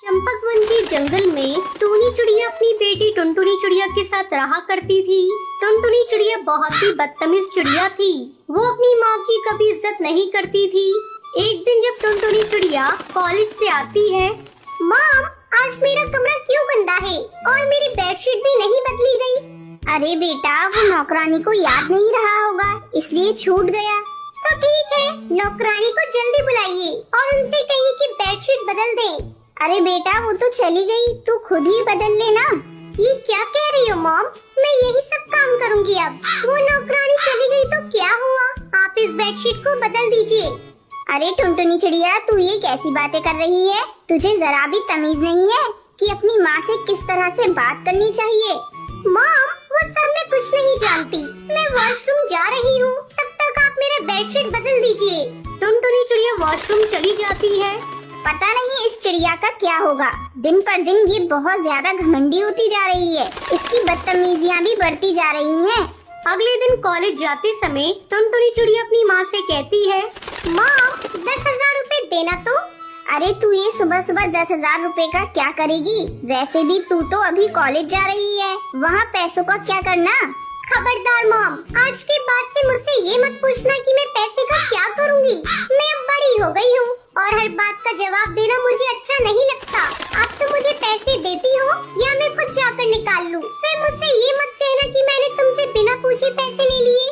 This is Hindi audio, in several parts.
चंपक वन के जंगल में टूनी चिड़िया अपनी बेटी टुनटुनी चिड़िया के साथ रहा करती थी। टुनटुनी चिड़िया बहुत ही बदतमीज चिड़िया थी। वो अपनी माँ की कभी इज्जत नहीं करती थी। एक दिन जब टुनटुनी चिड़िया कॉलेज से आती है, माँ आज मेरा कमरा क्यों गंदा है और मेरी बेडशीट भी नहीं बदली गई। अरे बेटा वो नौकरानी को याद नहीं रहा होगा इसलिए छूट गया। तो ठीक है, नौकरानी को जल्दी बुलाइए और उनसे कहिए कि बेडशीट बदल दे। अरे बेटा वो तो चली गई, तू खुद ही बदल लेना। ये क्या कह रही हो मॉम, मैं यही सब काम करूंगी अब। वो नौकरानी चली गई तो क्या हुआ, आप इस बेडशीट को बदल दीजिए। अरे टुनटुनी चिड़िया तू ये कैसी बातें कर रही है, तुझे जरा भी तमीज नहीं है कि अपनी माँ से किस तरह से बात करनी चाहिए। मॉम वो सब मैं कुछ नहीं जानती, मैं वॉशरूम जा रही हूँ, तब तक आप मेरा बेडशीट बदल दीजिए। टुनटुनी चिड़िया वॉशरूम चली जाती है। पता नहीं इस चिड़िया का क्या होगा, दिन पर दिन ये बहुत ज्यादा घमंडी होती जा रही है, इसकी बदतमीजियाँ भी बढ़ती जा रही हैं। अगले दिन कॉलेज जाते समय टुनटुनी चिड़िया अपनी माँ से कहती है, माँ 10,000 रुपए देना तो। अरे तू ये सुबह सुबह 10,000 रुपए का क्या करेगी, वैसे भी तू तो अभी कॉलेज जा रही है, वहाँ पैसों का क्या करना। खबरदार मॉम, आज के बाद से मुझसे ये मत पूछना कि मैं पैसे का क्या करूँगी। मैं अब बड़ी हो गई हूँ और हर बात का जवाब देना मुझे अच्छा नहीं लगता। अब तो मुझे पैसे देती हो या मैं खुद जाकर निकाल लूँ। फिर मुझसे ये मत कहना कि मैंने तुमसे बिना पूछे पैसे ले लिए।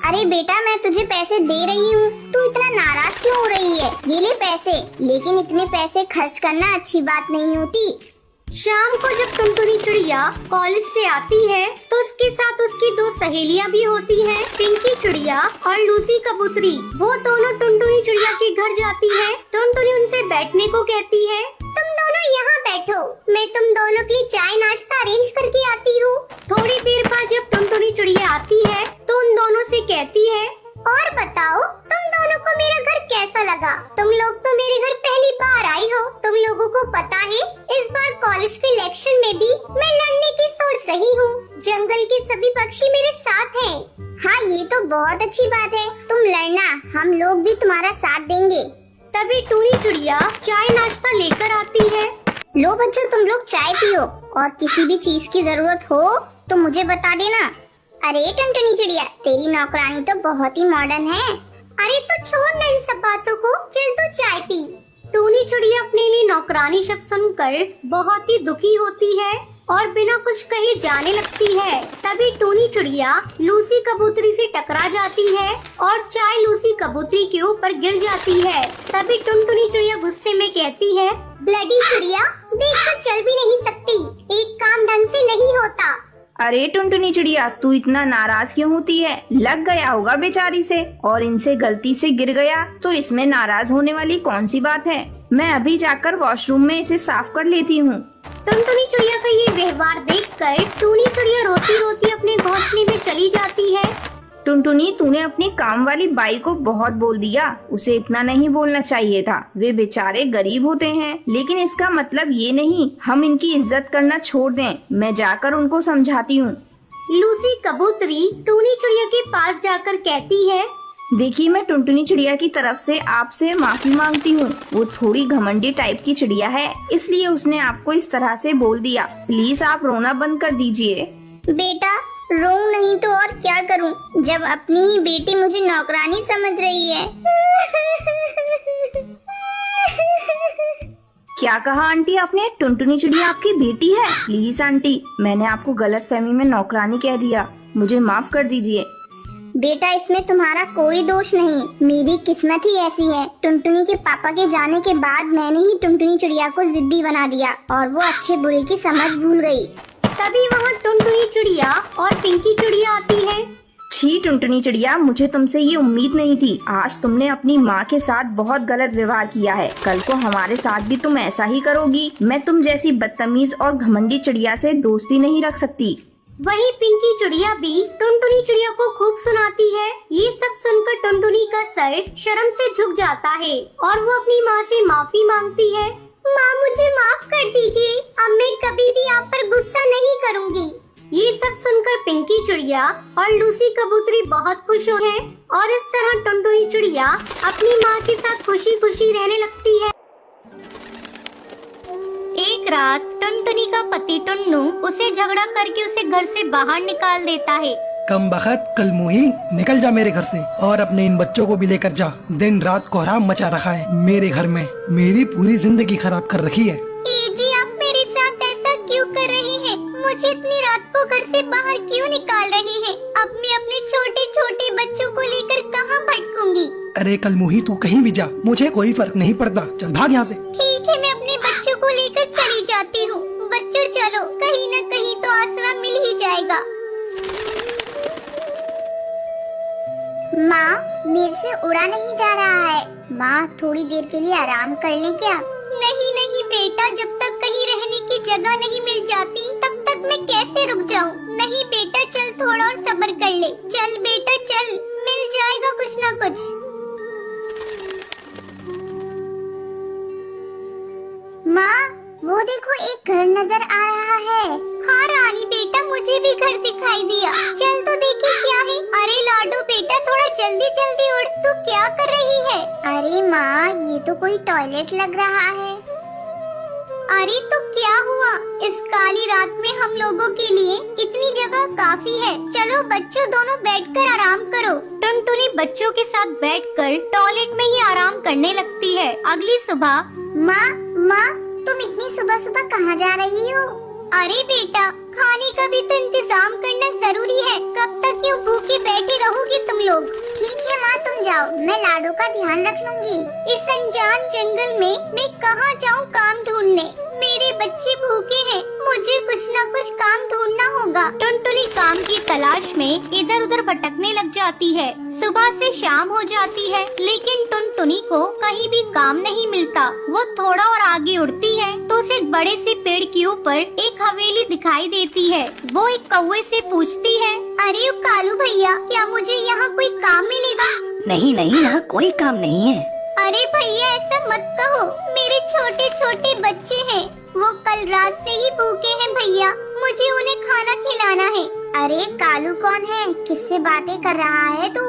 अरे बेटा मैं तुझे पैसे दे रही हूँ, तू इतना नाराज क्यों हो रही है। ये ले पैसे, लेकिन इतने पैसे खर्च करना अच्छी बात नहीं होती। शाम को जब टुनटुनी चिड़िया कॉलेज से आती है तो उसके साथ उसकी दो सहेलियां भी होती हैं, पिंकी चिड़िया और लूसी कबूतरी। वो दोनों टुनटुनी चिड़िया के घर जाती है। टुनटुनी उनसे बैठने को कहती है, तुम दोनों यहाँ बैठो, मैं तुम दोनों के लिए चाय नाश्ता अरेंज करके आती हूँ। थोड़ी देर बाद जब टुनटुनी चिड़िया आती है तो उन दोनों से कहती है, और बताओ तुम दोनों को मेरा घर कैसा लगा। तुम लोग तो मेरे घर पहली बार आई हो, तुम लोगों को पता है इस बार कॉलेज के इलेक्शन में भी मैं लड़ने की सोच रही हूँ। जंगल के सभी पक्षी मेरे साथ हैं। हाँ ये तो बहुत अच्छी बात है, तुम लड़ना, हम लोग भी तुम्हारा साथ देंगे। तभी टूनी चिड़िया चाय नाश्ता लेकर आती है। लो बच्चों तुम लोग चाय पियो और किसी भी चीज की जरूरत हो तो मुझे बता देना। अरे टुनटुनी चिड़िया तेरी नौकरानी तो बहुत ही मॉडर्न है। अरे तो छोड़ ना इन सब बातों को, चल तू चाय पी। टूनी चिड़िया अपने लिए नौकरानी शब्द सुनकर बहुत ही दुखी होती है और बिना कुछ कहे जाने लगती है। तभी टूनी चिड़िया लूसी कबूतरी से टकरा जाती है और चाय लूसी कबूतरी के ऊपर गिर जाती है। तभी टुनटुनी चिड़िया गुस्से में कहती है, ब्लडी चिड़िया देख कर चल भी नहीं सकती, एक काम ढंग से नहीं होता। अरे टुनटुनी चिड़िया तू इतना नाराज क्यों होती है, लग गया होगा बेचारी से और इनसे गलती से गिर गया तो इसमें नाराज होने वाली कौन सी बात है। मैं अभी जाकर वॉशरूम में इसे साफ कर लेती हूँ। टुनटुनी चिड़िया का ये व्यवहार देखकर टूनी चिड़िया रोती रोती अपने घोंसले में चली जाती है। टुनटुनी तूने अपनी काम वाली बाई को बहुत बोल दिया, उसे इतना नहीं बोलना चाहिए था, वे बेचारे गरीब होते हैं, लेकिन इसका मतलब ये नहीं हम इनकी इज्जत करना छोड़ दें। मैं जाकर उनको समझाती हूँ। लूसी कबूतरी टूनी चिड़िया के पास जाकर कहती है, देखिए मैं टुनटुनी चिड़िया की तरफ से आपसे माफी मांगती हूँ, वो थोड़ी घमंडी टाइप की चिड़िया है इसलिए उसने आपको इस तरह से बोल दिया। प्लीज आप रोना बंद कर दीजिए। बेटा रो नहीं तो और क्या करूं, जब अपनी ही बेटी मुझे नौकरानी समझ रही है। क्या कहा आंटी आपने, टुनटुनी चिड़िया आपकी बेटी है। प्लीज आंटी मैंने आपको गलतफहमी में नौकरानी कह दिया, मुझे माफ कर दीजिए। बेटा इसमें तुम्हारा कोई दोष नहीं, मेरी किस्मत ही ऐसी है। टुनटुनी के पापा के जाने के बाद मैंने ही टुनटुनी चिड़िया को जिद्दी बना दिया और वो अच्छे बुरे की समझ भूल गई। तभी वहाँ टुनटुनी चिड़िया और पिंकी चिड़िया आती है। छी टुनटुनी चिड़िया, मुझे तुमसे ये उम्मीद नहीं थी। आज तुमने अपनी माँ के साथ बहुत गलत व्यवहार किया है, कल को हमारे साथ भी तुम ऐसा ही करोगी। मैं तुम जैसी बदतमीज और घमंडी चिड़िया से दोस्ती नहीं रख सकती। वही पिंकी चिड़िया भी टुनटुनी चिड़िया को खूब सुनाती है। ये सब सुनकर टुनटुनी का सर शर्म से झुक जाता है और वो अपनी माँ से माफी मांगती है। माँ मुझे माफ कर दीजिए, अब मैं कभी भी आप पर गुस्सा नहीं करूँगी। ये सब सुनकर पिंकी चिड़िया और लूसी कबूतरी बहुत खुश हैं और इस तरह टुनटुनी चिड़िया अपनी माँ के साथ खुशी खुशी रहने लगती है। एक रात टुनटुनी का पति टुन्नू उसे झगड़ा करके उसे घर से बाहर निकाल देता है। कम बखत कल मुही, निकल जा मेरे घर से और अपने इन बच्चों को भी लेकर जा। दिन रात कोहराम मचा रखा है मेरे घर में, मेरी पूरी जिंदगी खराब कर रखी है। जी आप मेरे साथ ऐसा क्यों कर रहे हैं? मुझे इतनी रात को घर से बाहर क्यों निकाल रहे हैं? अब मैं अपने छोटे छोटे बच्चों को लेकर कहाँ भटकूंगी? अरे कल मुही तू कहीं भी जा, मुझे कोई फर्क नहीं पड़ता, चल भाग यहाँ से। ठीक है, मैं अपने बच्चों को लेकर चली जाती हूँ। बच्चों चलो, कहीं न कहीं तो आसरा मिल ही जाएगा। माँ, मेरे से उड़ा नहीं जा रहा है। माँ, थोड़ी देर के लिए आराम कर लें क्या? नहीं नहीं बेटा, जब तक कहीं रहने की जगह नहीं मिल जाती तब तक मैं कैसे रुक जाऊँ? नहीं बेटा, चल थोड़ा और सब्र कर ले। चल बेटा चल, मिल जाएगा कुछ न कुछ। माँ, वो देखो एक घर नजर आ रहा है। हाँ रानी बेटा, मुझे भी घर दिखाई दिया। चल तो देखिए क्या है। अरे लाडो बेटा, थोड़ा जल्दी जल्दी उठ, तू क्या कर रही है? अरे माँ, ये तो कोई टॉयलेट लग रहा है। अरे तो क्या हुआ? इस काली रात में हम लोगों के लिए इतनी जगह काफी है। चलो बच्चों, दोनों बैठकर आराम करो। टुनटुनी बच्चों के साथ बैठकर टॉयलेट में ही आराम करने लगती है। अगली सुबह माँ, माँ, तुम इतनी सुबह सुबह कहाँ जा रही हो? अरे बेटा, खाने का भी तो इंतजाम करना जरूरी है। कब तक यूँ भूखे बैठे रहोगे तुम लोग? ठीक है माँ, तुम जाओ, मैं लाडो का ध्यान रख लूंगी। इस अनजान जंगल में मैं कहाँ जाऊँ काम ढूंढने? मेरे बच्चे भूखे हैं, मुझे कुछ न कुछ काम ढूंढना होगा। टुनटुनी काम की तलाश में इधर उधर भटकने लग जाती है। सुबह से शाम हो जाती है, लेकिन टुनटुनी को कहीं भी काम नहीं मिलता। वो थोड़ा और आगे उड़ती है तो उसे एक बड़े से पेड़ के ऊपर एक हवेली दिखाई देती है। वो एक कौवे से पूछती है, अरे कालू भैया, क्या मुझे यहाँ कोई काम मिलेगा? नहीं नहीं, यहाँ कोई काम नहीं है। अरे भैया ऐसा मत कहो, मेरे छोटे छोटे बच्चे हैं, वो कल रात से ही भूखे हैं भैया, मुझे उन्हें खाना खिलाना है। अरे कालू कौन है? किससे बातें कर रहा है तू?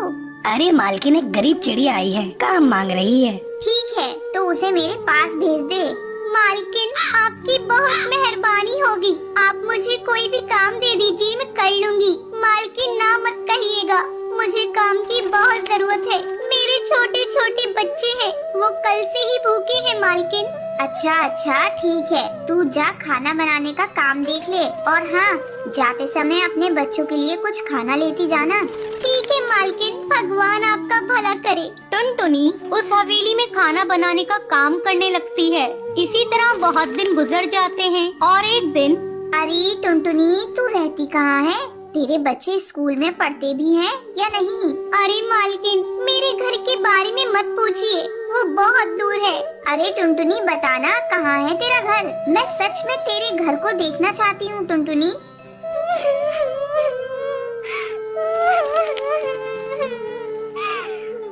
अरे मालकिन, एक गरीब चिड़िया आई है, काम मांग रही है। ठीक है, तो उसे मेरे पास भेज दे। मालकिन, आपकी बहुत मेहरबानी होगी, आप मुझे कोई भी काम दे दीजिए, मैं कर लूंगी। मालकिन ना मत कहिएगा, मुझे काम की बहुत जरूरत है। मेरे छोटे छोटे बच्चे हैं, वो कल से ही भूखे हैं मालकिन। अच्छा अच्छा, ठीक है, तू जा खाना बनाने का काम देख ले, और हाँ, जाते समय अपने बच्चों के लिए कुछ खाना लेती जाना। ठीक है मालकिन, भगवान आपका भला करे। टुनटुनी उस हवेली में खाना बनाने का काम करने लगती है। इसी तरह बहुत दिन गुजर जाते हैं और एक दिन, अरे टुनटुनी, तू रहती कहाँ है? तेरे बच्चे स्कूल में पढ़ते भी हैं या नहीं? अरे मालकिन, मेरे घर के बारे में मत पूछिए, वो बहुत दूर है। अरे टुनटुनी, बताना कहाँ है तेरा घर? मैं सच में तेरे घर को देखना चाहती हूँ टुनटुनी।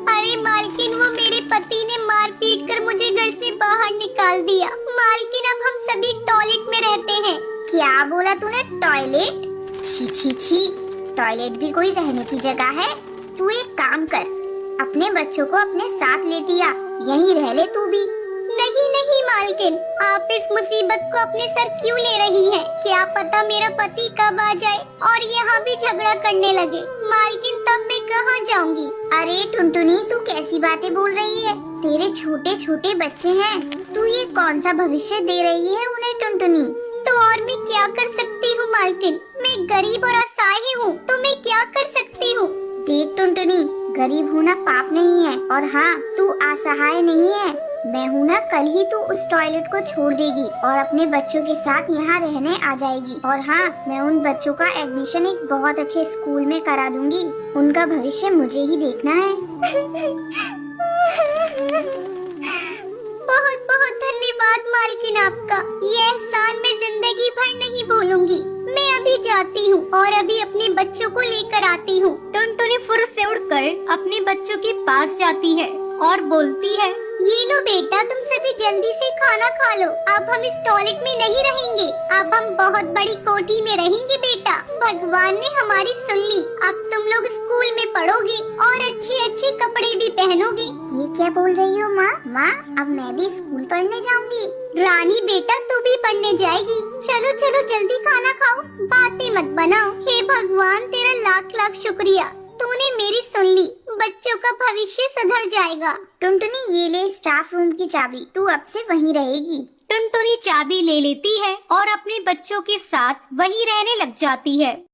अरे मालकिन, वो मेरे पति ने मार पीट कर मुझे घर से बाहर निकाल दिया। मालकिन, अब हम सभी टॉयलेट में रहते हैं। क्या बोला तूने? टॉयलेट? छी छी छी, टॉयलेट भी कोई रहने की जगह है? तू एक काम कर, अपने बच्चों को अपने साथ ले दिया, यहीं रह ले तू भी। नहीं नहीं मालकिन, आप इस मुसीबत को अपने सर क्यों ले रही हैं? क्या पता मेरा पति कब आ जाए और यहाँ भी झगड़ा करने लगे। मालकिन, तब मैं कहाँ जाऊँगी? अरे टुनटुनी, तू कैसी बातें बोल रही है? तेरे छोटे छोटे बच्चे हैं, तू ये कौन सा भविष्य दे रही है उन्हें टुनटुनी? तो और मैं क्या कर सकती हूँ मालकिन? मैं गरीब और असहाय हूँ, तो मैं क्या कर सकती हूँ? देख टुनटुनी, गरीब होना पाप नहीं है, और हाँ, तू असहाय नहीं है। मैं हूँ ना, कल ही तू उस टॉयलेट को छोड़ देगी और अपने बच्चों के साथ यहाँ रहने आ जाएगी। और हाँ, मैं उन बच्चों का एडमिशन एक बहुत अच्छे स्कूल में करा दूंगी। उनका भविष्य मुझे ही देखना है। बहुत बहुत धन्यवाद मालकिन आपका, ये एहसान मैं जिंदगी भर नहीं भूलूंगी। मैं अभी जाती हूँ और अभी अपने बच्चों को लेकर आती हूँ। टुनटुनी फुर से उड़कर अपने बच्चों के पास जाती है और बोलती है, ये लो बेटा, तुम सभी जल्दी से खाना खा लो। अब हम इस टॉयलेट में नहीं रहेंगे, अब हम बहुत बड़ी कोठी में रहेंगे बेटा। भगवान ने हमारी सुन ली, अब तुम लोग स्कूल में पढ़ोगे और अच्छे अच्छे कपड़े भी पहनोगे। ये क्या बोल रही हो माँ? माँ, अब मैं भी स्कूल पढ़ने जाऊंगी। रानी बेटा, तू भी पढ़ने करने जाएगी। चलो चलो जल्दी खाना खाओ, बातें मत बनाओ। हे भगवान, तेरा लाख लाख शुक्रिया, तूने मेरी सुन ली। बच्चों का भविष्य सुधर जाएगा। टुनटुनी, ये ले स्टाफ रूम की चाबी, तू अब से वहीं रहेगी। टुनटुनी चाबी ले लेती है और अपने बच्चों के साथ वहीं रहने लग जाती है।